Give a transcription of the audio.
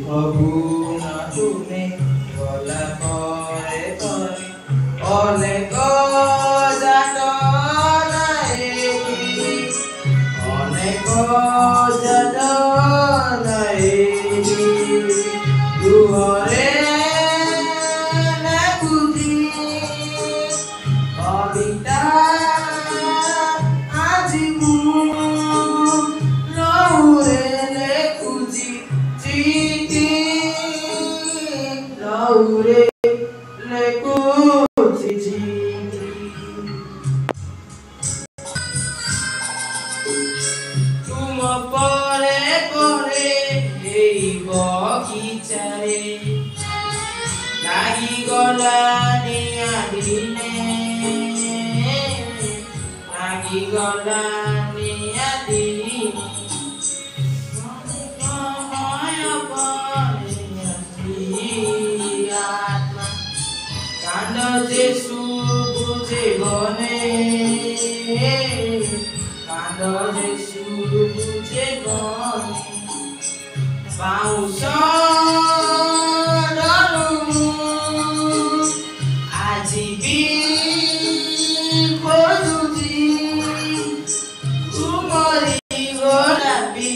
प्रभु न तुमे गला करे करे अनेक जातनाए अनेक जातनाए दुहरे नाकुजी कविता আজি মু লৌরে লেখুছি চিঠি লৌরে লেখুছি চিঠি তুম পরে পরে এই বগিচারে লাগি গলা নিয়া দিনে লাগি গলা নিয়া দিনে आत्मा कांद जेसु बुझे गने कांद जेसु बुझे गने पाउस আজি भी खोजुची तुमरी गोलाबी